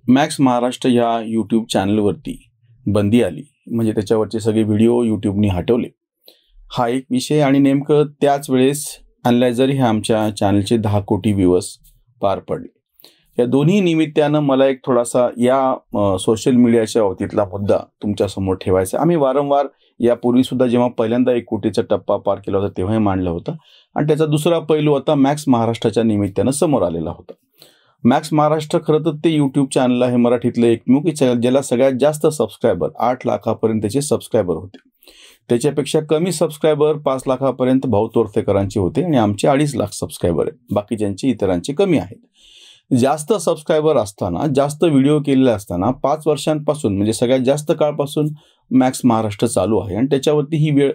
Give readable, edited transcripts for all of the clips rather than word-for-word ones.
Max Maharashtra या YouTube चॅनलवरती बंदी आली, म्हणजे त्याच्यावरचे सगळे व्हिडिओ यूट्यूबनी हटवले. हा एक विषय आणि नेमकं त्याच वेळेस अनलायझर हे आमच्या चॅनलचे 10 कोटी व्ह्यूअर्स पार पडले. या दोन्ही निमित्तानं मला एक थोडासा या सोशल मीडियाच्या बाबतीतला मुद्दा तुमच्यासमोर ठेवायचा. आम्ही वारंवार यापूर्वीसुद्धा जेव्हा पहिल्यांदा 1 कोटीचा टप्पा पार केला होता तेव्हाही मांडला होता आणि त्याचा दुसरा पैलू आता मॅक्स महाराष्ट्राच्या निमित्तानं समोर आलेला होता. मॅक्स महाराष्ट्र खरं तर ते यूट्यूब चॅनल आहे मराठीतलं एकमेव की ज्याला सगळ्यात जास्त सबस्क्रायबर 8 लाखापर्यंतचे सबस्क्रायबर होते. त्याच्यापेक्षा कमी सबस्क्रायबर 5 लाखापर्यंत भाऊ तोरसेकरांचे होते आणि आमचे 2.5 लाख सबस्क्रायबर आहेत. बाकीच्यांचे इतरांचे कमी आहेत. जास्त सबस्क्रायबर असताना, जास्त व्हिडिओ केलेले असताना 5 वर्षांपासून म्हणजे सगळ्यात जास्त काळपासून मॅक्स महाराष्ट्र चालू आहे आणि त्याच्यावरती ही वेळ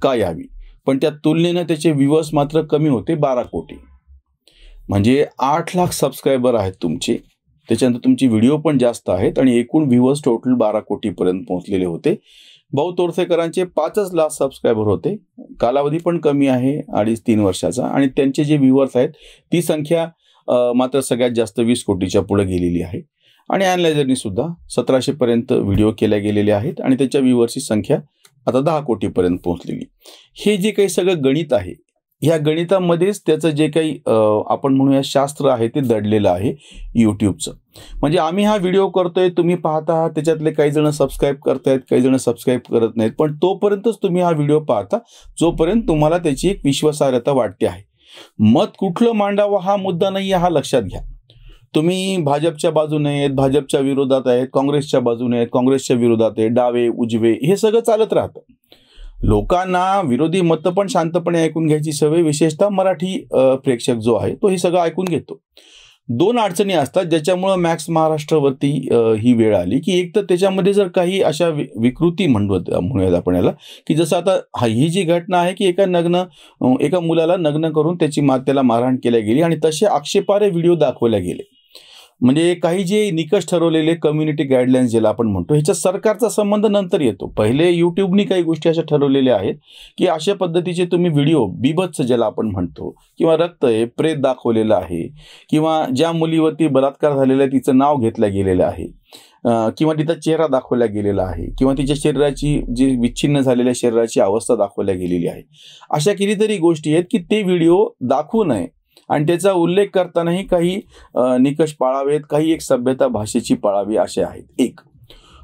का यावी. पण त्या तुलनेनं त्याचे व्ह्यूअर्स मात्र कमी होते 12 कोटी. म्हणजे 8 लाख सबस्क्रायबर आहेत तुमचे, त्याच्यानंतर तुमची व्हिडिओ पण जास्त आहेत आणि एकूण व्ह्यूअर्स टोटल 12 कोटीपर्यंत पोहोचलेले होते. भाऊ तोरसेकरांचे 5 लाख सबस्क्रायबर होते. कालावधी पण कमी आहे 2.5-3 वर्षाचा आणि त्यांचे जे व्ह्यूअर्स आहेत ती संख्या मात्र सगळ्यात जास्त 20 कोटीच्या पुढे गेलेली आहे. आणि अनलायझरनी सुद्धा 1700 पर्यंत व्हिडिओ केल्या गेलेले आहेत आणि त्याच्या व्ह्यूअर्सची संख्या आता 10 कोटीपर्यंत पोहोचलेली. हे जे काही सगळं गणित आहे, ह्या गणितामध्येच त्याचं जे काही आपण म्हणूया शास्त्र आहे ते दडलेलं आहे यूट्यूबचं. म्हणजे आम्ही हा व्हिडिओ करतोय, तुम्ही पाहता आहात, त्याच्यातले काही जण सबस्क्राईब करतायत, काही जण सबस्क्राईब करत नाहीत, पण तोपर्यंतच तुम्ही हा व्हिडिओ पाहता जोपर्यंत तुम्हाला त्याची एक विश्वासार्हता वाटते आहे. मत कुठलं मांडावं हा मुद्दा नाही, हा लक्षात घ्या. तुम्ही भाजपच्या बाजूने आहेत, भाजपच्या विरोधात आहेत, काँग्रेसच्या बाजूने आहेत, काँग्रेसच्या विरोधात आहेत, डावे उजवे हे सगळं चालत राहतं. लोकांना विरोधी मतं पण शांतपणे ऐकून घ्यायची सवय, विशेषतः मराठी प्रेक्षक जो आहे तो हे सगळं ऐकून घेतो. 2 अडचणी असतात ज्याच्यामुळं मॅक्स महाराष्ट्रावरती ही वेळ आली की एक तर त्याच्यामध्ये जर काही अशा विकृती म्हणूयात आपण याला, की जसं आता ही जी घटना आहे की एका मुलाला नग्न करून त्याला मारहाण केल्या गेली आणि तसे आक्षेपार्ह व्हिडिओ दाखवल्या गेले. म्हणजे काही जे निकष ठरवलेले कम्युनिटी गाईडलाईन्स ज्याला आपण म्हणतो, ह्याच्या सरकारचा संबंध नंतर येतो. पहिले यूट्यूबनी काही गोष्टी अशा ठरवलेल्या आहेत की अशा पद्धतीचे तुम्ही व्हिडिओ बीभत्स ज्याला आपण म्हणतो, किंवा रक्त आहे, प्रेत दाखवलेलं आहे, किंवा ज्या मुलीवरती बलात्कार झालेला आहे तिचं नाव घेतलं गेलेलं आहे, किंवा तिचा चेहरा दाखवला गेलेला आहे, किंवा तिच्या शरीराची जी विच्छिन्न झालेल्या शरीराची अवस्था दाखवल्या गेलेली आहे. अशा कितीतरी गोष्टी आहेत की ते व्हिडिओ दाखवू नये आणि त्याचा उल्लेख करतानाही काही निकष पाळावेत, काही एक सभ्यता भाषेची पाळावी असे आहेत. एक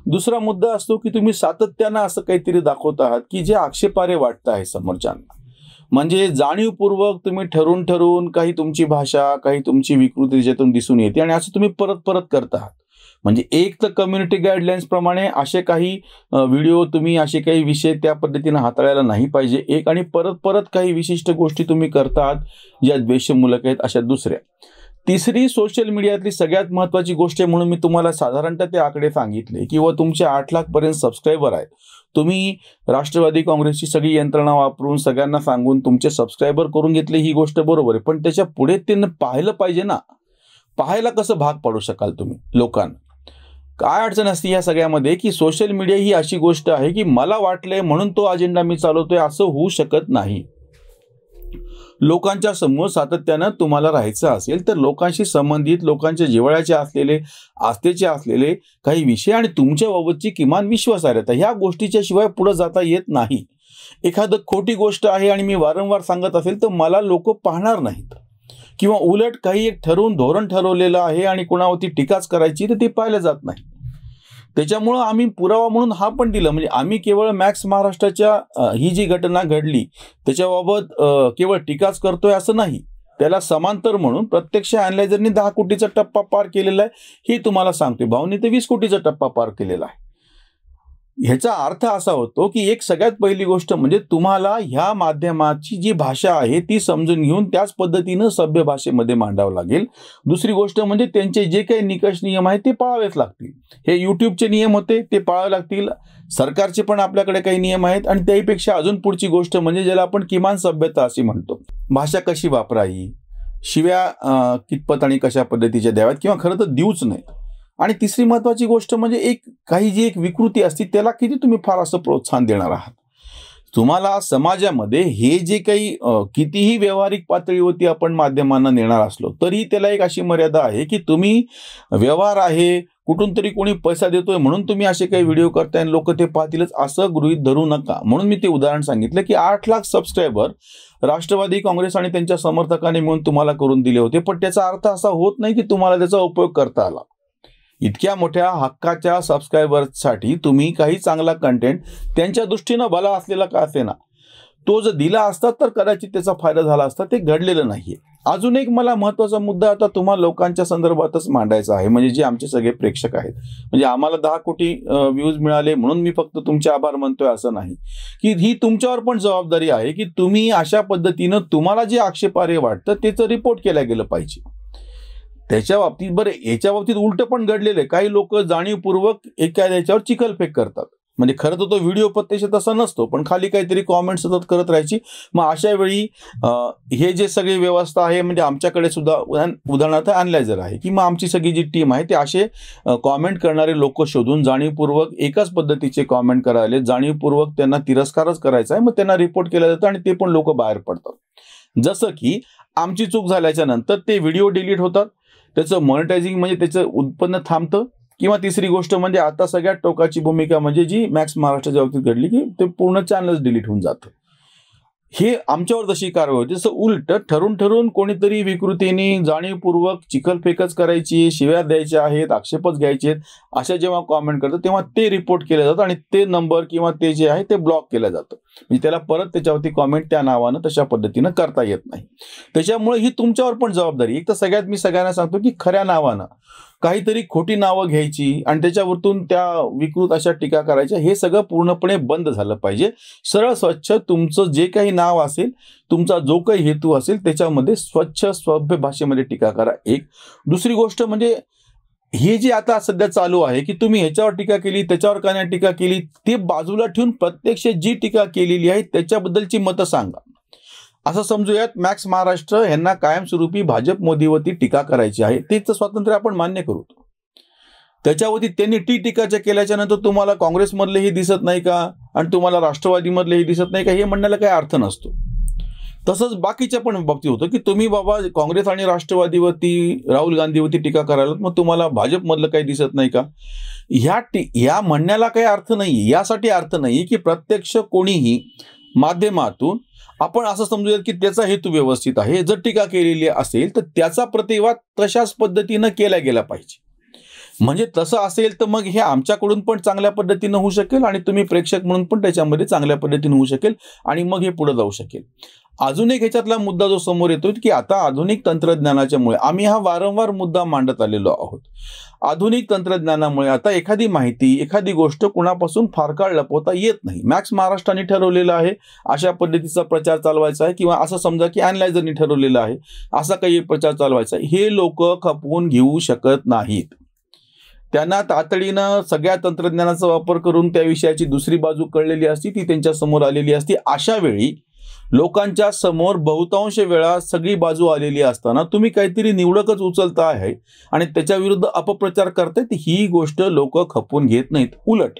दुसरा मुद्दा असतो की तुम्ही सातत्यानं असं काहीतरी दाखवत आहात की जे आक्षेपार्ह वाटतं आहे समोरच्यांना. म्हणजे जाणीवपूर्वक तुम्ही ठरवून काही तुमची भाषा, काही तुमची विकृती त्याच्यातून दिसून येते आणि असं तुम्ही परत करत आहात. म्हणजे एक तर कम्युनिटी गाईडलाईन्स प्रमाणे असे काही व्हिडिओ तुम्ही असे काही विषय त्या पद्धतीनं हाताळायला नाही पाहिजे एक, आणि परत काही विशिष्ट गोष्टी तुम्ही करतात ज्या द्वेषमूलक आहेत अशा दुसऱ्या. तिसरी सोशल मीडियातली सगळ्यात महत्त्वाची गोष्ट म्हणून मी तुम्हाला साधारणतः ते आकडे सांगितले किंवा तुमचे 8 लाख पर्यंत सबस्क्रायबर आहेत. तुम्ही राष्ट्रवादी काँग्रेसची सगळी यंत्रणा वापरून सगळ्यांना सांगून तुमचे सबस्क्रायबर करून घेतले, ही गोष्ट बरोबर आहे, पण त्याच्या पुढे त्यांना पाहिलं पाहिजे ना. पाहायला कसं भाग पाडू शकाल तुम्ही लोकांना? काय अडचण असते या सगळ्यामध्ये की सोशल मीडिया ही अशी गोष्ट आहे की मला वाटलंय म्हणून तो अजेंडा मी चालवतोय असं होऊ शकत नाही. लोकांच्या समोर सातत्यानं तुम्हाला राहायचं असेल तर लोकांशी संबंधित, लोकांच्या जिव्हाळ्याचे असलेले, आस्थेचे असलेले काही विषय आणि तुमच्या बाबतची किमान विश्वासार्हता, ह्या गोष्टीच्या शिवाय पुढे जाता येत नाही. एखादं खोटी गोष्ट आहे आणि मी वारंवार सांगत असेल तर मला लोक पाहणार नाहीत, किंवा उलट काही एक धोरण ठरवलेलं आहे आणि कोणावरती टीकाच करायची तर ते पाहिलं जात नाही. त्याच्यामुळं आम्ही पुरावा म्हणून हा पण दिला. म्हणजे आम्ही केवळ मॅक्स महाराष्ट्राच्या ही जी घटना घडली त्याच्याबाबत केवळ टीकाच करतोय असं नाही, त्याला समांतर म्हणून प्रत्यक्ष अनलायझरनी 10 कोटीचा टप्पा पार केलेला आहे हे तुम्हाला सांगतोय. भाऊनी तर 20 कोटीचा टप्पा पार केलेला आहे. ह्याचा अर्थ असा होतो की एक सगळ्यात पहिली गोष्ट म्हणजे तुम्हाला ह्या माध्यमाची जी भाषा आहे ती समजून घेऊन त्याच पद्धतीनं सभ्य भाषेमध्ये मांडावं लागेल. दुसरी गोष्ट म्हणजे त्यांचे जे काही निकष नियम आहेत ते पाळावेच लागतील. हे यूट्यूबचे नियम होते ते पाळावे लागतील. सरकारचे पण आपल्याकडे काही नियम आहेत आणि त्याहीपेक्षा अजून पुढची गोष्ट म्हणजे ज्याला आपण किमान सभ्यता अशी म्हणतो. भाषा कशी वापरावी, शिव्या कितपत आणि कशा पद्धतीच्या द्याव्यात किंवा खरं तर देऊच नाहीत. आणि तिसरी महत्त्वाची गोष्ट म्हणजे काही जी एक विकृती असते त्याला किती तुम्ही फार असं प्रोत्साहन देणार आहात. तुम्हाला समाजामध्ये हे जे काही कितीही व्यावहारिक पातळीवरती आपण माध्यमांना नेणार असलो तरी त्याला एक अशी मर्यादा आहे की तुम्ही व्यवहार आहे, कुठून तरी कोणी पैसा देतोय म्हणून तुम्ही असे काही व्हिडिओ करताय आणि लोक ते पाहतीलच असं गृहीत धरू नका. म्हणून मी ते उदाहरण सांगितलं की 8 लाख सबस्क्रायबर राष्ट्रवादी काँग्रेस आणि त्यांच्या समर्थकांनी मिळून तुम्हाला करून दिले होते, पण त्याचा अर्थ असा होत नाही की तुम्हाला त्याचा उपयोग करता आला. इतक्या मोठ्या हक्काच्या सबस्क्रायबर्ससाठी तुम्ही काही चांगला कंटेंट त्यांच्या दृष्टीनं भला असलेला का असेना तो जर दिला असता तर कदाचित त्याचा फायदा झाला असता. ते घडलेलं नाहीये. अजून एक मला महत्त्वाचा मुद्दा आता तुम्हाला लोकांच्या संदर्भातच मांडायचा आहे, म्हणजे जे आमचे सगळे प्रेक्षक आहेत. म्हणजे आम्हाला 10 कोटी व्ह्यूज मिळाले म्हणून मी फक्त तुमचे आभार मानतोय असं नाही, की ही तुमच्यावर पण जबाबदारी आहे की तुम्ही अशा पद्धतीनं तुम्हाला जे आक्षेपार्ह वाटतं त्याचं रिपोर्ट केलं गेलं पाहिजे. त्याच्या बाबतीत बरं याच्या बाबतीत उलट पण घडलेलं आहे. काही लोक जाणीवपूर्वक याच्यावर चिखलफेक करतात. म्हणजे खरं तर तो व्हिडिओ प्रत्यक्ष तसा नसतो, पण खाली काहीतरी कॉमेंट सतत करत राहायची. मग अशा वेळी हे जे सगळी व्यवस्था आहे, म्हणजे आमच्याकडे सुद्धा उदाहरणार्थ अॅनलायझर आहे की मग आमची सगळी जी टीम आहे ते असे कॉमेंट करणारे लोक शोधून जाणीवपूर्वक एकाच पद्धतीचे कॉमेंट करायले, जाणीवपूर्वक त्यांना तिरस्कारच करायचा आहे, मग त्यांना रिपोर्ट केलं जातं आणि ते पण लोक बाहेर पडतात. जसं की आमची चूक झाल्याच्या नंतर ते व्हिडिओ डिलीट होतात, त्याचं मॉनिटायझिंग म्हणजे त्याचं उत्पन्न थांबतं. किंवा तिसरी गोष्ट म्हणजे आता सगळ्यात टोकाची भूमिका म्हणजे जी मॅक्स महाराष्ट्राच्या बाबतीत घडली की ते पूर्ण चॅनलच डिलीट होऊन जातं. हे आमच्यावर जशी कारवाई होती तसं उलट ठरून कोणीतरी विकृतीने जाणीवपूर्वक चिखलफेकच करायची, शिव्या द्यायच्या आहेत, आक्षेपच घ्यायचे आहेत, अशा जेव्हा कॉमेंट करतात तेव्हा ते रिपोर्ट केले जातात आणि ते नंबर किंवा ते जे आहे ते ब्लॉक केलं जातं. म्हणजे त्याला परत त्याच्यावरती कॉमेंट त्या नावानं तशा पद्धतीनं करता येत नाही. त्याच्यामुळे ही तुमच्यावर पण जबाबदारी. एक तर सगळ्यात मी सगळ्यांना सांगतो की खऱ्या नावानं काहीतरी खोटी नावं घ्यायची आणि त्याच्यावरतून त्या विकृत अशा टीका करायच्या, हे सगळं पूर्णपणे बंद झालं पाहिजे. सरळ स्वच्छ तुमचं जे काही नाव असेल, तुमचा जो काही हेतू असेल त्याच्यामध्ये स्वच्छ सभ्य भाषेमध्ये टीका करा. एक दुसरी गोष्ट म्हणजे हे जे आता सध्या चालू आहे की तुम्ही ह्याच्यावर टीका केली, त्याच्यावर का नाही टीका केली, ते बाजूला ठेवून प्रत्यक्ष जी टीका केलेली आहे त्याच्याबद्दलची मतं सांगा. असं समजूयात मॅक्स महाराष्ट्र यांना कायमस्वरूपी भाजप मोदीवरती टीका करायची आहे, तेच स्वातंत्र्य आपण मान्य करू. त्याच्यावरती त्यांनी टीकाच्या केल्याच्या नंतर तुम्हाला काँग्रेसमधलेही दिसत नाही का आणि तुम्हाला राष्ट्रवादीमधलेही दिसत नाही का, हे म्हणण्याला काही अर्थ नसतो. तसंच बाकीच्या पण बाबतीत होतं की तुम्ही बाबा काँग्रेस आणि राष्ट्रवादीवरती, राहुल गांधीवरती टीका करायला, मग तुम्हाला भाजपमधलं काही दिसत नाही का, या म्हणण्याला काही अर्थ नाही. यासाठी अर्थ नाही की प्रत्यक्ष कोणीही माध्यमातून आपण असं समजूयात की त्याचा हेतू व्यवस्थित आहे. जर टीका केलेली असेल तर त्याचा प्रतिवाद तशाच पद्धतीनं केला गेला पाहिजे. म्हणजे तसं असेल तर मग हे आमच्याकडून पण चांगल्या पद्धतीनं होऊ शकेल आणि तुम्ही प्रेक्षक म्हणून पण त्याच्यामध्ये चांगल्या पद्धतीने होऊ शकेल आणि मग हे पुढे जाऊ शकेल. अजून एक ह्याच्यातला मुद्दा जो समोर येतो की आता आधुनिक तंत्रज्ञानाच्यामुळे, आम्ही हा वारंवार मुद्दा मांडत आलेलो आहोत, आधुनिक तंत्रज्ञानामुळे आता एखादी माहिती, एखादी गोष्ट कुणापासून फार काळ लपवता येत नाही. मॅक्स महाराष्ट्राने ठरवलेलं आहे अशा पद्धतीचा प्रचार चालवायचा आहे, किंवा असं समजा की अॅनलायझरनी ठरवलेलं आहे असा काही प्रचार चालवायचा आहे. हे लोक खपवून घेऊ शकत नाहीत. त्यांना तातडीनं सगळ्या तंत्रज्ञानाचा वापर करून त्या विषयाची दुसरी बाजू कळलेली असती, ती त्यांच्या समोर आलेली असती. अशा वेळी लोकांच्या समोर बहुतांश वेळा सगळी बाजू आलेली असताना तुम्ही काहीतरी निवडकच उचलता आहे आणि त्याच्या विरुद्ध अपप्रचार करतायत, ही गोष्ट लोक खपवून घेत नाहीत. उलट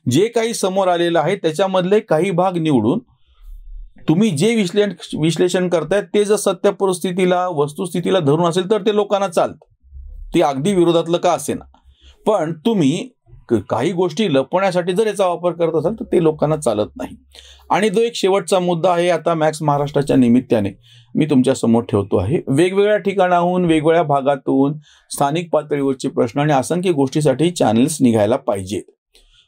जे काही समोर आलेलं आहे त्याच्यामधले काही भाग निवडून तुम्ही जे विश्लेषण करतायत ते जर सत्य परिस्थितीला, वस्तुस्थितीला धरून असेल तर ते लोकांना चालतं, ते अगदी विरोधातलं का असेना. पण तुम्ही काही गोष्टी लपवण्यासाठी जर याचा वापर करत असाल तर ते लोकांना चालत नाही. आणि जो एक शेवटचा मुद्दा आहे आता मॅक्स महाराष्ट्राच्या निमित्ताने मी तुमच्या समोर ठेवतो आहे. वेगवेगळ्या ठिकाणाहून, वेगवेगळ्या भागातून स्थानिक पातळीवरचे प्रश्न आणि असंख्य गोष्टीसाठी चॅनल्स निघायला पाहिजेत.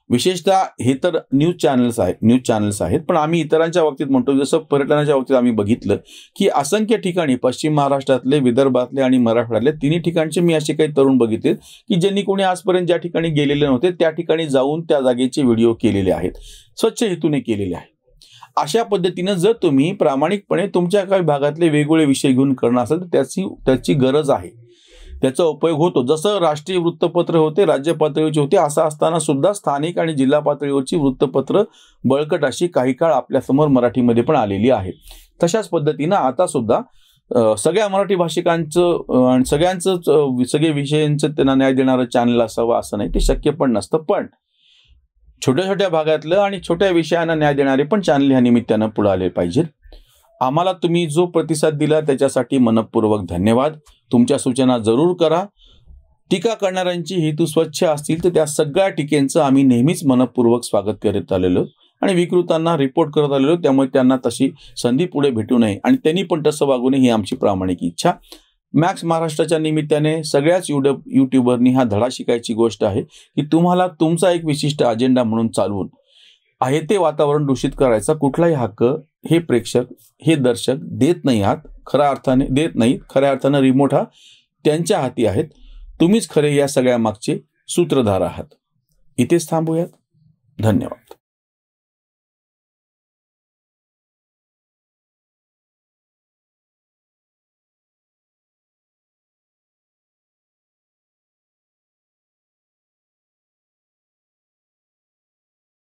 विशेषतः हे तर न्यूज चॅनल्स आहेत, पण आम्ही इतरांच्या बाबतीत म्हणतो, जसं पर्यटनाच्या बाबतीत आम्ही बघितलं की असंख्य ठिकाणी पश्चिम महाराष्ट्रातले, विदर्भातले आणि मराठवाड्यातले तिन्ही ठिकाणचे मी असे काही तरुण बघितले की ज्यांनी कोणी आजपर्यंत ज्या ठिकाणी गेलेले नव्हते त्या ठिकाणी जाऊन त्या जागेचे व्हिडिओ केलेले आहेत, स्वच्छ हेतूने केलेले आहेत. अशा पद्धतीनं जर तुम्ही प्रामाणिकपणे तुमच्या काही भागातले वेगवेगळे विषय घेऊन करणार असाल तर त्याची गरज आहे, त्याचा उपयोग होतो. जसं राष्ट्रीय वृत्तपत्र होते, राज्य पातळीवरची होते, असं असताना सुद्धा स्थानिक आणि जिल्हा पातळीवरची वृत्तपत्र बळकट अशी काही काळ आपल्यासमोर मराठीमध्ये पण आलेली आहे. तशाच पद्धतीनं आता सुद्धा सगळ्या मराठी भाषिकांचं आणि सगळे विषयांचं त्यांना न्याय देणारं चॅनल असावं असं नाही, ते शक्य पण नसतं. पण छोट्या छोट्या भागातलं आणि छोट्या विषयांना न्याय देणारे पण चॅनल ह्या निमित्तानं पुढे आले पाहिजेत. आम्हाला तुम्ही जो प्रतिसाद दिला त्याच्यासाठी मनपूर्वक धन्यवाद. तुमच्या सूचना जरूर करा. टीका करणाऱ्यांची हेतू स्वच्छ असतील तर त्या सगळ्या टीकेचं आम्ही नेहमीच मनपूर्वक स्वागत करत आलेलो आणि विकृतांना रिपोर्ट करत आलेलो. त्यामुळे त्यांना तशी संधी पुढे भेटू नये आणि त्यांनी पण तसं वागू नये ही आमची प्रामाणिक इच्छा. मॅक्स महाराष्ट्राच्या निमित्ताने सगळ्याच युट्यूबरनी हा धडा शिकायची गोष्ट आहे की तुम्हाला तुमचा एक विशिष्ट अजेंडा म्हणून चालवून आहे ते वातावरण दूषित करायचा कुठलाही हक्क हे प्रेक्षक, हे दर्शक देत नाही आहात. खऱ्या अर्थाने देत नाहीत. खऱ्या अर्थानं रिमोट हा त्यांच्या हाती आहेत. तुम्हीच खरे या सगळ्या मागचे सूत्रधार आहात. इथेच थांबूयात. धन्यवाद.